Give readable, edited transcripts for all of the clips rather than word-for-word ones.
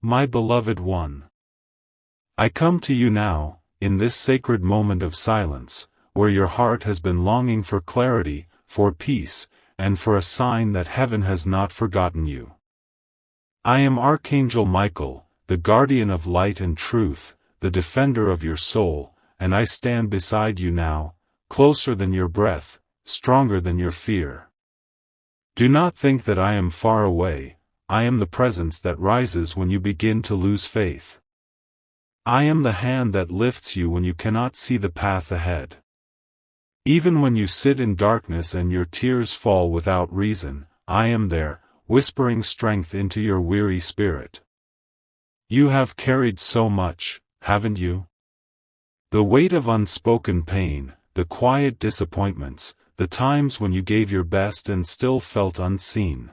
My beloved one. I come to you now, in this sacred moment of silence, where your heart has been longing for clarity, for peace, and for a sign that heaven has not forgotten you. I am Archangel Michael, the guardian of light and truth, the defender of your soul, and I stand beside you now, closer than your breath, stronger than your fear. Do not think that I am far away. I am the presence that rises when you begin to lose faith. I am the hand that lifts you when you cannot see the path ahead. Even when you sit in darkness and your tears fall without reason, I am there, whispering strength into your weary spirit. You have carried so much, haven't you? The weight of unspoken pain, the quiet disappointments, the times when you gave your best and still felt unseen.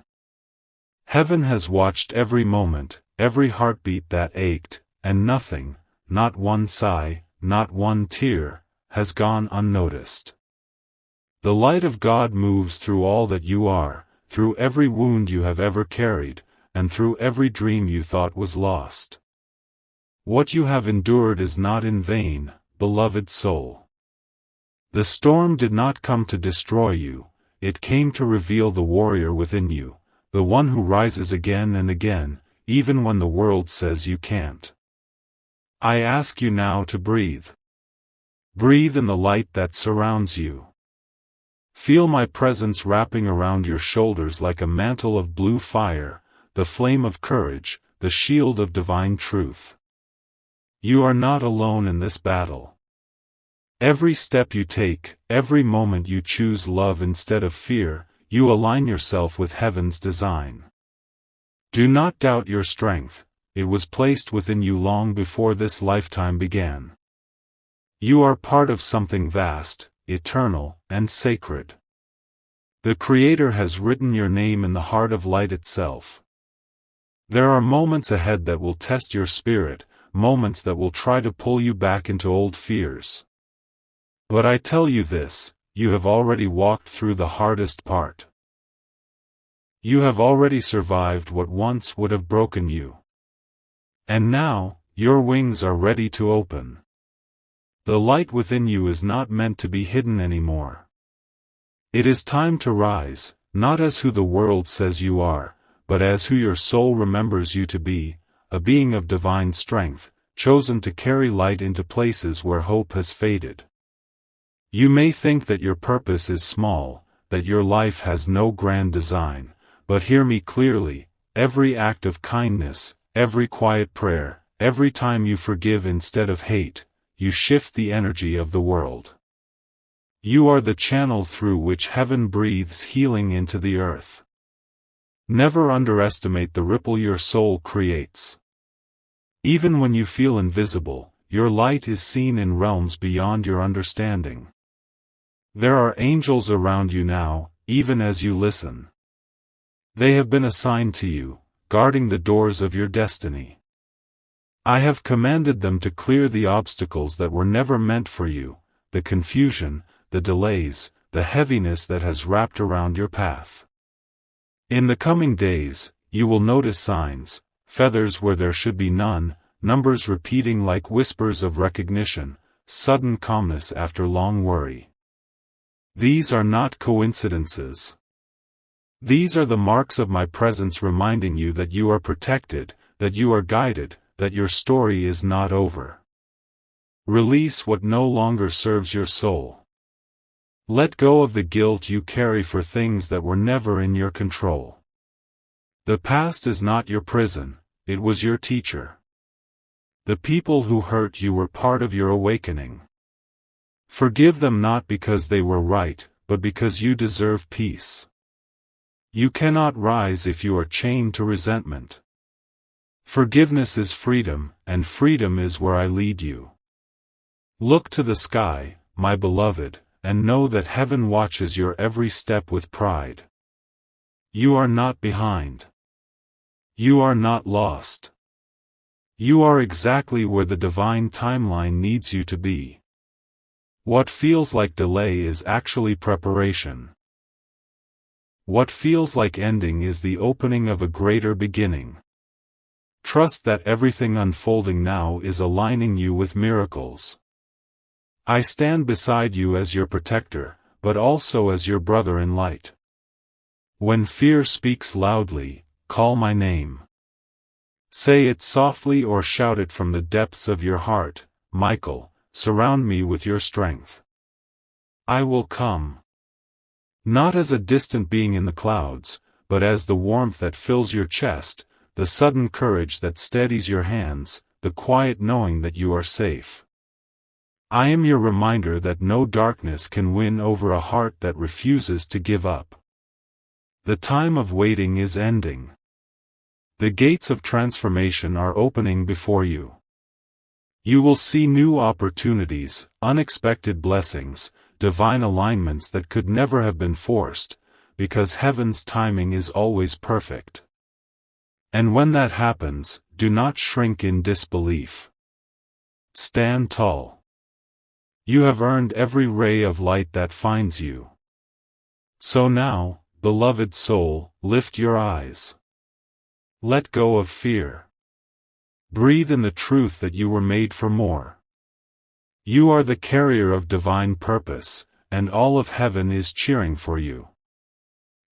Heaven has watched every moment, every heartbeat that ached, and nothing, not one sigh, not one tear, has gone unnoticed. The light of God moves through all that you are, through every wound you have ever carried, and through every dream you thought was lost. What you have endured is not in vain, beloved soul. The storm did not come to destroy you, it came to reveal the warrior within you, the one who rises again and again, even when the world says you can't. I ask you now to breathe. Breathe in the light that surrounds you. Feel my presence wrapping around your shoulders like a mantle of blue fire, the flame of courage, the shield of divine truth. You are not alone in this battle. Every step you take, every moment you choose love instead of fear, you align yourself with heaven's design. Do not doubt your strength, it was placed within you long before this lifetime began. You are part of something vast, eternal, and sacred. The Creator has written your name in the heart of light itself. There are moments ahead that will test your spirit, moments that will try to pull you back into old fears. But I tell you this, you have already walked through the hardest part. You have already survived what once would have broken you. And now, your wings are ready to open. The light within you is not meant to be hidden anymore. It is time to rise, not as who the world says you are, but as who your soul remembers you to be, a being of divine strength, chosen to carry light into places where hope has faded. You may think that your purpose is small, that your life has no grand design, but hear me clearly, every act of kindness, every quiet prayer, every time you forgive instead of hate, you shift the energy of the world. You are the channel through which heaven breathes healing into the earth. Never underestimate the ripple your soul creates. Even when you feel invisible, your light is seen in realms beyond your understanding. There are angels around you now, even as you listen. They have been assigned to you, guarding the doors of your destiny. I have commanded them to clear the obstacles that were never meant for you, the confusion, the delays, the heaviness that has wrapped around your path. In the coming days, you will notice signs, feathers where there should be none, numbers repeating like whispers of recognition, sudden calmness after long worry. These are not coincidences. These are the marks of my presence reminding you that you are protected, that you are guided, that your story is not over. Release what no longer serves your soul. Let go of the guilt you carry for things that were never in your control. The past is not your prison, it was your teacher. The people who hurt you were part of your awakening. Forgive them not because they were right, but because you deserve peace. You cannot rise if you are chained to resentment. Forgiveness is freedom, and freedom is where I lead you. Look to the sky, my beloved, and know that heaven watches your every step with pride. You are not behind. You are not lost. You are exactly where the divine timeline needs you to be. What feels like delay is actually preparation. What feels like ending is the opening of a greater beginning. Trust that everything unfolding now is aligning you with miracles. I stand beside you as your protector, but also as your brother in light. When fear speaks loudly, call my name. Say it softly or shout it from the depths of your heart, Michael, surround me with your strength. I will come. Not as a distant being in the clouds, but as the warmth that fills your chest, the sudden courage that steadies your hands, the quiet knowing that you are safe. I am your reminder that no darkness can win over a heart that refuses to give up. The time of waiting is ending. The gates of transformation are opening before you. You will see new opportunities, unexpected blessings, divine alignments that could never have been forced, because heaven's timing is always perfect. And when that happens, do not shrink in disbelief. Stand tall. You have earned every ray of light that finds you. So now, beloved soul, lift your eyes. Let go of fear. Breathe in the truth that you were made for more. You are the carrier of divine purpose, and all of heaven is cheering for you.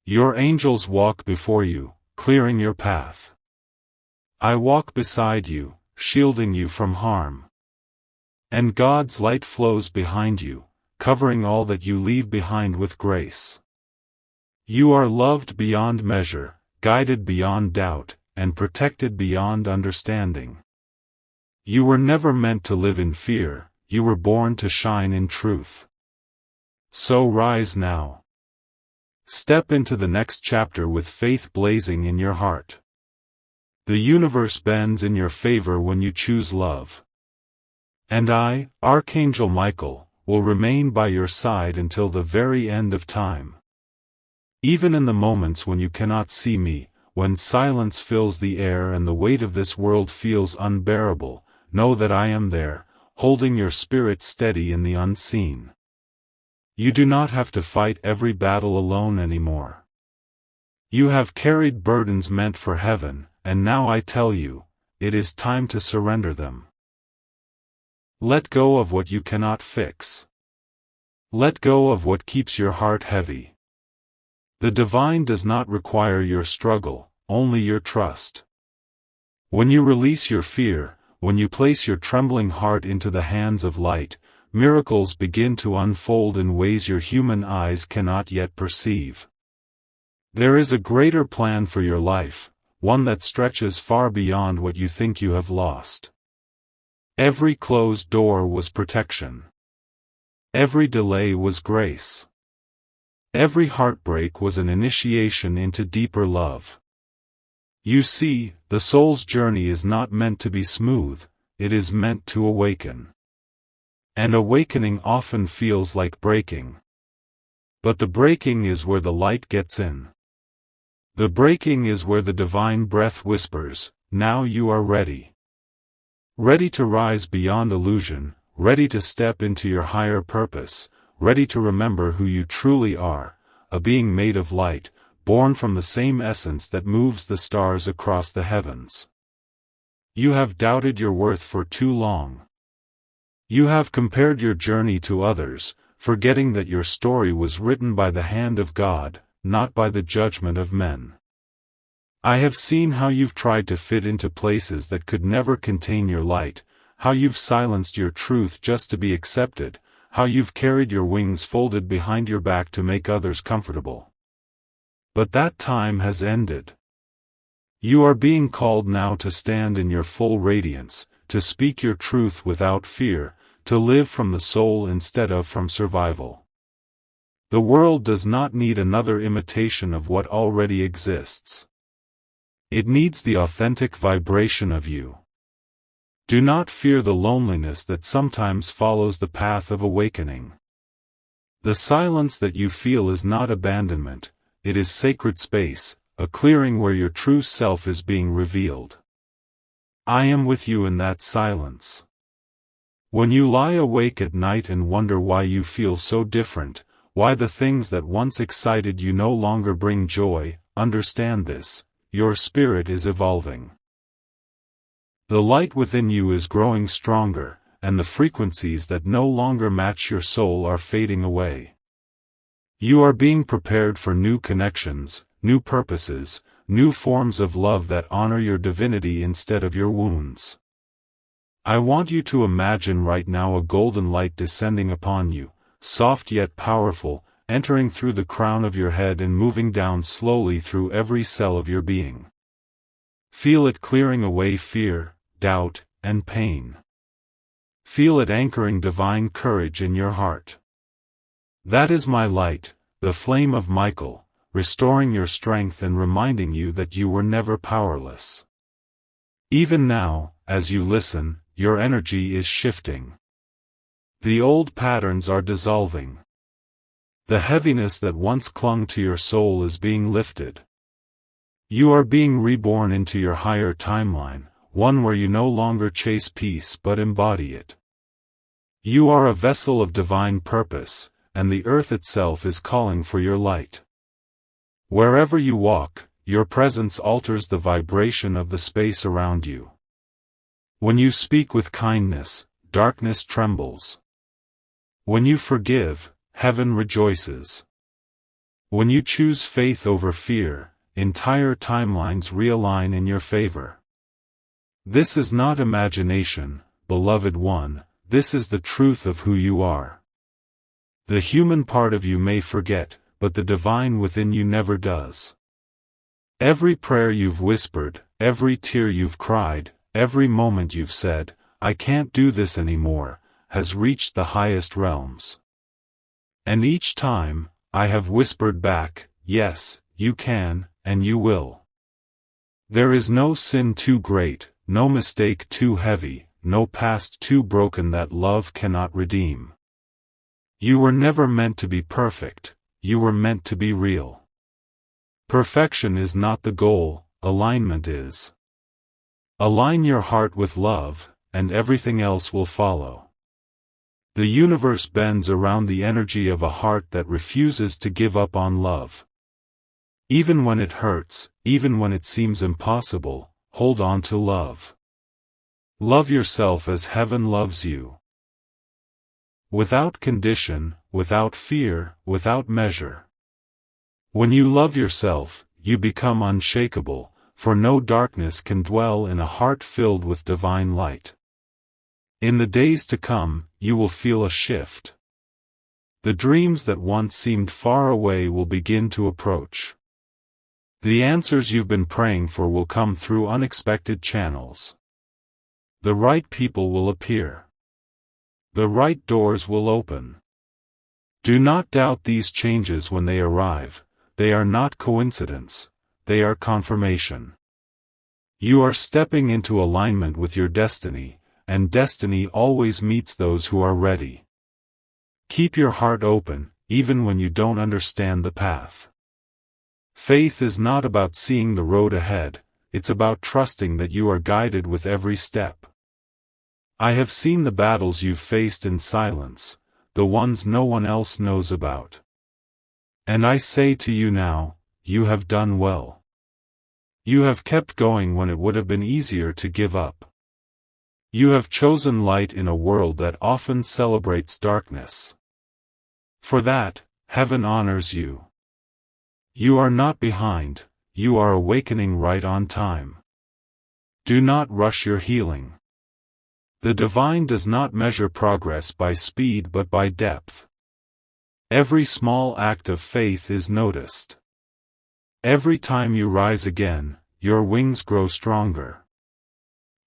Your angels walk before you, clearing your path. I walk beside you, shielding you from harm. And God's light flows behind you, covering all that you leave behind with grace. You are loved beyond measure, guided beyond doubt, and protected beyond understanding. You were never meant to live in fear, you were born to shine in truth. So rise now. Step into the next chapter with faith blazing in your heart. The universe bends in your favor when you choose love. And I, Archangel Michael, will remain by your side until the very end of time. Even in the moments when you cannot see me, when silence fills the air and the weight of this world feels unbearable, know that I am there, holding your spirit steady in the unseen. You do not have to fight every battle alone anymore. You have carried burdens meant for heaven, and now I tell you, it is time to surrender them. Let go of what you cannot fix. Let go of what keeps your heart heavy. The divine does not require your struggle, only your trust. When you release your fear, when you place your trembling heart into the hands of light, miracles begin to unfold in ways your human eyes cannot yet perceive. There is a greater plan for your life, one that stretches far beyond what you think you have lost. Every closed door was protection. Every delay was grace. Every heartbreak was an initiation into deeper love. You see, the soul's journey is not meant to be smooth, it is meant to awaken. And awakening often feels like breaking. But the breaking is where the light gets in. The breaking is where the divine breath whispers, now you are ready. Ready to rise beyond illusion, ready to step into your higher purpose, ready to remember who you truly are, a being made of light, born from the same essence that moves the stars across the heavens. You have doubted your worth for too long. You have compared your journey to others, forgetting that your story was written by the hand of God, not by the judgment of men. I have seen how you've tried to fit into places that could never contain your light, how you've silenced your truth just to be accepted, how you've carried your wings folded behind your back to make others comfortable. But that time has ended. You are being called now to stand in your full radiance, to speak your truth without fear, to live from the soul instead of from survival. The world does not need another imitation of what already exists. It needs the authentic vibration of you. Do not fear the loneliness that sometimes follows the path of awakening. The silence that you feel is not abandonment, it is sacred space, a clearing where your true self is being revealed. I am with you in that silence. When you lie awake at night and wonder why you feel so different, why the things that once excited you no longer bring joy, understand this, your spirit is evolving. The light within you is growing stronger, and the frequencies that no longer match your soul are fading away. You are being prepared for new connections, new purposes, new forms of love that honor your divinity instead of your wounds. I want you to imagine right now a golden light descending upon you, soft yet powerful, entering through the crown of your head and moving down slowly through every cell of your being. Feel it clearing away fear, doubt, and pain. Feel it anchoring divine courage in your heart. That is my light, the flame of Michael, restoring your strength and reminding you that you were never powerless. Even now, as you listen, your energy is shifting. The old patterns are dissolving. The heaviness that once clung to your soul is being lifted. You are being reborn into your higher timeline, one where you no longer chase peace but embody it. You are a vessel of divine purpose, and the earth itself is calling for your light. Wherever you walk, your presence alters the vibration of the space around you. When you speak with kindness, darkness trembles. When you forgive, heaven rejoices. When you choose faith over fear, entire timelines realign in your favor. This is not imagination, beloved one, this is the truth of who you are. The human part of you may forget, but the divine within you never does. Every prayer you've whispered, every tear you've cried, every moment you've said, "I can't do this anymore," has reached the highest realms. And each time, I have whispered back, "Yes, you can, and you will." There is no sin too great, no mistake too heavy, no past too broken that love cannot redeem. You were never meant to be perfect, you were meant to be real. Perfection is not the goal, alignment is. Align your heart with love, and everything else will follow. The universe bends around the energy of a heart that refuses to give up on love. Even when it hurts, even when it seems impossible, hold on to love. Love yourself as heaven loves you. Without condition, without fear, without measure. When you love yourself, you become unshakable, for no darkness can dwell in a heart filled with divine light. In the days to come, you will feel a shift. The dreams that once seemed far away will begin to approach. The answers you've been praying for will come through unexpected channels. The right people will appear. The right doors will open. Do not doubt these changes when they arrive, they are not coincidence, they are confirmation. You are stepping into alignment with your destiny, and destiny always meets those who are ready. Keep your heart open, even when you don't understand the path. Faith is not about seeing the road ahead, it's about trusting that you are guided with every step. I have seen the battles you've faced in silence, the ones no one else knows about. And I say to you now, you have done well. You have kept going when it would have been easier to give up. You have chosen light in a world that often celebrates darkness. For that, heaven honors you. You are not behind, you are awakening right on time. Do not rush your healing. The divine does not measure progress by speed but by depth. Every small act of faith is noticed. Every time you rise again, your wings grow stronger.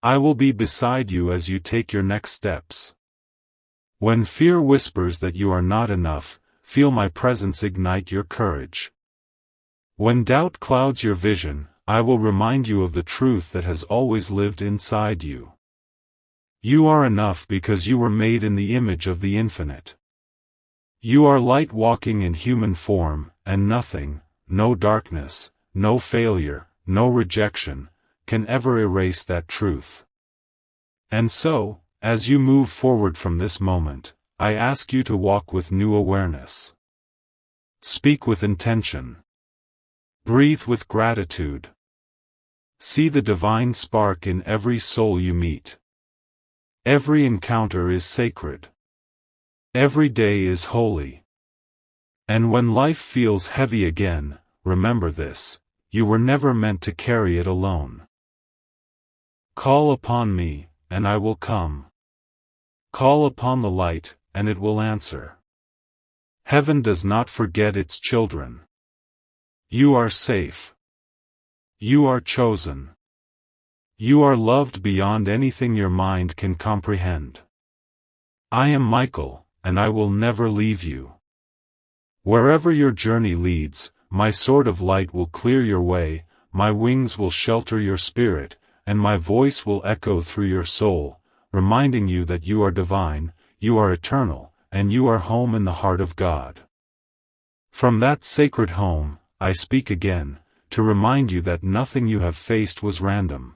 I will be beside you as you take your next steps. When fear whispers that you are not enough, feel my presence ignite your courage. When doubt clouds your vision, I will remind you of the truth that has always lived inside you. You are enough because you were made in the image of the infinite. You are light walking in human form, and nothing, no darkness, no failure, no rejection, can ever erase that truth. And so, as you move forward from this moment, I ask you to walk with new awareness. Speak with intention. Breathe with gratitude. See the divine spark in every soul you meet. Every encounter is sacred. Every day is holy. And when life feels heavy again, remember this: you were never meant to carry it alone. Call upon me, and I will come. Call upon the light, and it will answer. Heaven does not forget its children. You are safe. You are chosen. You are loved beyond anything your mind can comprehend. I am Michael, and I will never leave you. Wherever your journey leads, my sword of light will clear your way, my wings will shelter your spirit, and my voice will echo through your soul, reminding you that you are divine, you are eternal, and you are home in the heart of God. From that sacred home, I speak again, to remind you that nothing you have faced was random.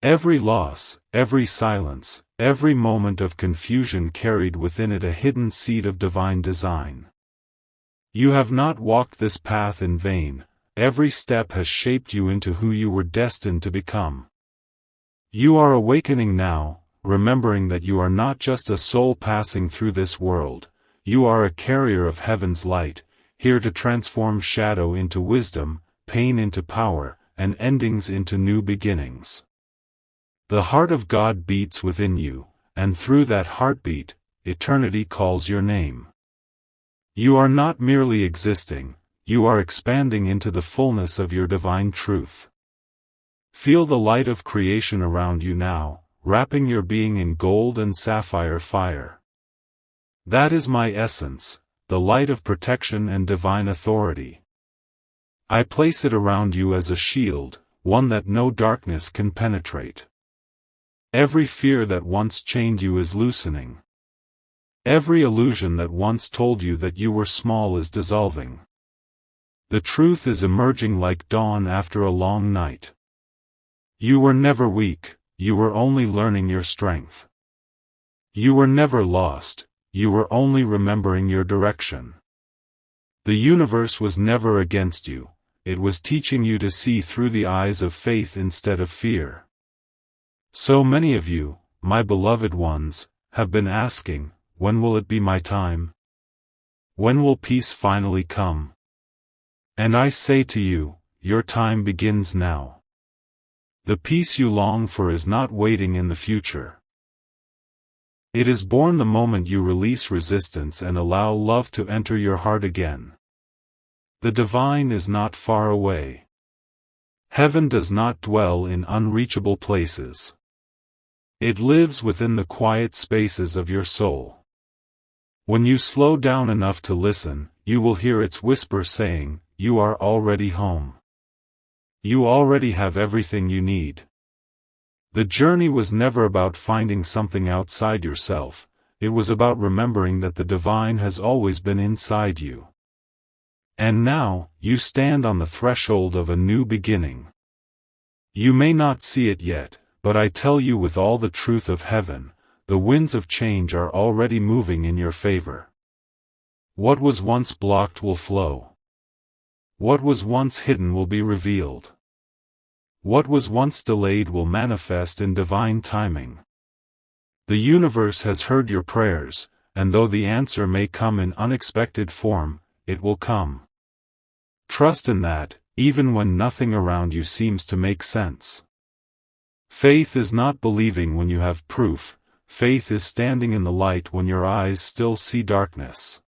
Every loss, every silence, every moment of confusion carried within it a hidden seed of divine design. You have not walked this path in vain. Every step has shaped you into who you were destined to become. You are awakening now, remembering that you are not just a soul passing through this world, you are a carrier of heaven's light, here to transform shadow into wisdom, pain into power, and endings into new beginnings. The heart of God beats within you, and through that heartbeat, eternity calls your name. You are not merely existing, you are expanding into the fullness of your divine truth. Feel the light of creation around you now, wrapping your being in gold and sapphire fire. That is my essence, the light of protection and divine authority. I place it around you as a shield, one that no darkness can penetrate. Every fear that once chained you is loosening. Every illusion that once told you that you were small is dissolving. The truth is emerging like dawn after a long night. You were never weak, you were only learning your strength. You were never lost, you were only remembering your direction. The universe was never against you, it was teaching you to see through the eyes of faith instead of fear. So many of you, my beloved ones, have been asking, when will it be my time? When will peace finally come? And I say to you, your time begins now. The peace you long for is not waiting in the future. It is born the moment you release resistance and allow love to enter your heart again. The divine is not far away. Heaven does not dwell in unreachable places. It lives within the quiet spaces of your soul. When you slow down enough to listen, you will hear its whisper saying, "You are already home. You already have everything you need." The journey was never about finding something outside yourself, it was about remembering that the divine has always been inside you. And now, you stand on the threshold of a new beginning. You may not see it yet, but I tell you with all the truth of heaven, the winds of change are already moving in your favor. What was once blocked will flow. What was once hidden will be revealed. What was once delayed will manifest in divine timing. The universe has heard your prayers, and though the answer may come in unexpected form, it will come. Trust in that, even when nothing around you seems to make sense. Faith is not believing when you have proof, faith is standing in the light when your eyes still see darkness.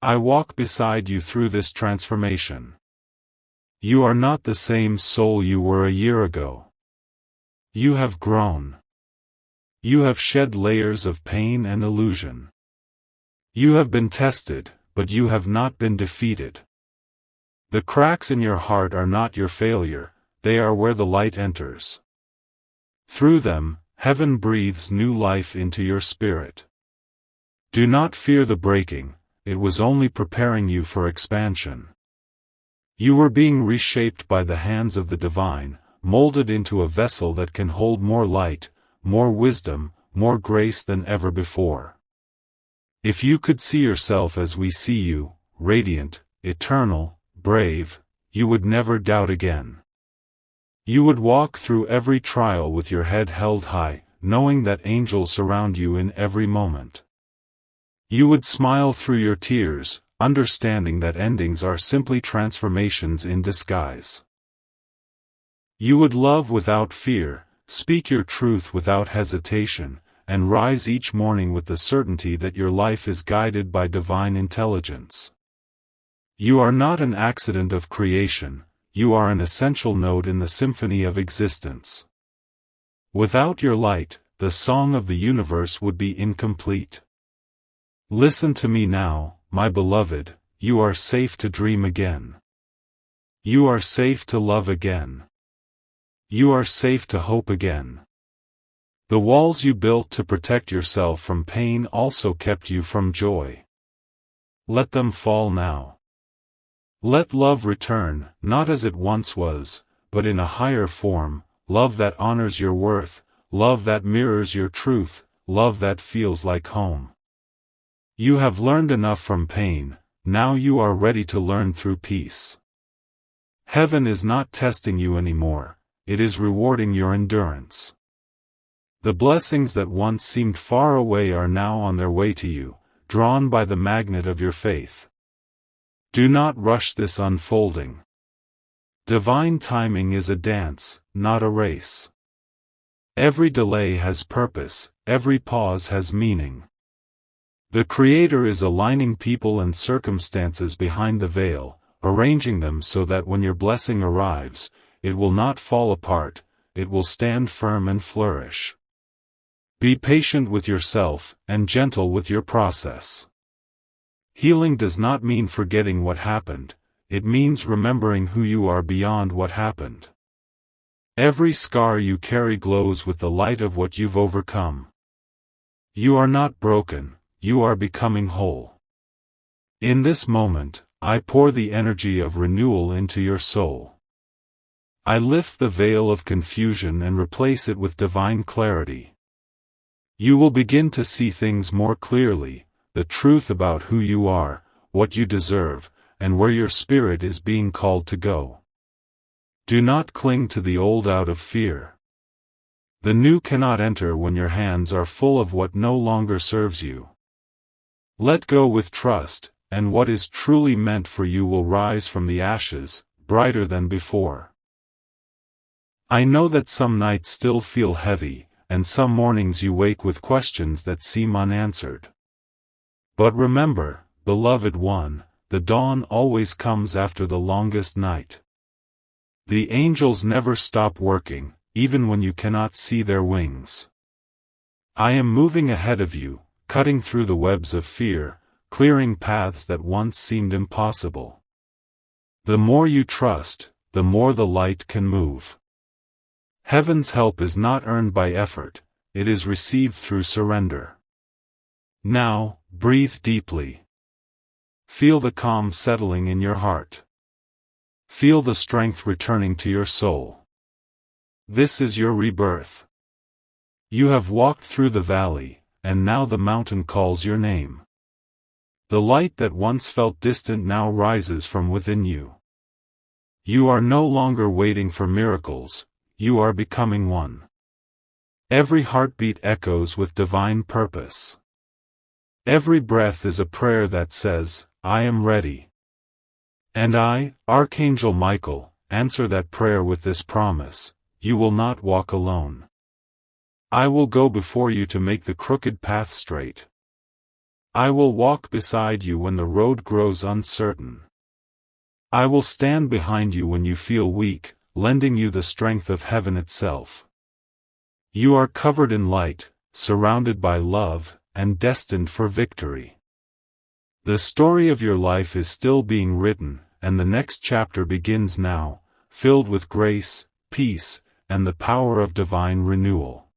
I walk beside you through this transformation. You are not the same soul you were a year ago. You have grown. You have shed layers of pain and illusion. You have been tested, but you have not been defeated. The cracks in your heart are not your failure, they are where the light enters. Through them, heaven breathes new life into your spirit. Do not fear the breaking, it was only preparing you for expansion. You were being reshaped by the hands of the divine, molded into a vessel that can hold more light, more wisdom, more grace than ever before. If you could see yourself as we see you, radiant, eternal, brave, you would never doubt again. You would walk through every trial with your head held high, knowing that angels surround you in every moment. You would smile through your tears, understanding that endings are simply transformations in disguise. You would love without fear, speak your truth without hesitation, and rise each morning with the certainty that your life is guided by divine intelligence. You are not an accident of creation, you are an essential note in the symphony of existence. Without your light, the song of the universe would be incomplete. Listen to me now, my beloved, you are safe to dream again. You are safe to love again. You are safe to hope again. The walls you built to protect yourself from pain also kept you from joy. Let them fall now. Let love return, not as it once was, but in a higher form, love that honors your worth, love that mirrors your truth, love that feels like home. You have learned enough from pain, now you are ready to learn through peace. Heaven is not testing you anymore, it is rewarding your endurance. The blessings that once seemed far away are now on their way to you, drawn by the magnet of your faith. Do not rush this unfolding. Divine timing is a dance, not a race. Every delay has purpose, every pause has meaning. The Creator is aligning people and circumstances behind the veil, arranging them so that when your blessing arrives, it will not fall apart, it will stand firm and flourish. Be patient with yourself, and gentle with your process. Healing does not mean forgetting what happened, it means remembering who you are beyond what happened. Every scar you carry glows with the light of what you've overcome. You are not broken, you are becoming whole. In this moment, I pour the energy of renewal into your soul. I lift the veil of confusion and replace it with divine clarity. You will begin to see things more clearly, the truth about who you are, what you deserve, and where your spirit is being called to go. Do not cling to the old out of fear. The new cannot enter when your hands are full of what no longer serves you. Let go with trust, and what is truly meant for you will rise from the ashes, brighter than before. I know that some nights still feel heavy, and some mornings you wake with questions that seem unanswered. But remember, beloved one, the dawn always comes after the longest night. The angels never stop working, even when you cannot see their wings. I am moving ahead of you, cutting through the webs of fear, clearing paths that once seemed impossible. The more you trust, the more the light can move. Heaven's help is not earned by effort, it is received through surrender. Now, breathe deeply. Feel the calm settling in your heart. Feel the strength returning to your soul. This is your rebirth. You have walked through the valley, and now the mountain calls your name. The light that once felt distant now rises from within you. You are no longer waiting for miracles, you are becoming one. Every heartbeat echoes with divine purpose. Every breath is a prayer that says, I am ready. And I, Archangel Michael, answer that prayer with this promise, you will not walk alone. I will go before you to make the crooked path straight. I will walk beside you when the road grows uncertain. I will stand behind you when you feel weak, lending you the strength of heaven itself. You are covered in light, surrounded by love, and destined for victory. The story of your life is still being written, and the next chapter begins now, filled with grace, peace, and the power of divine renewal.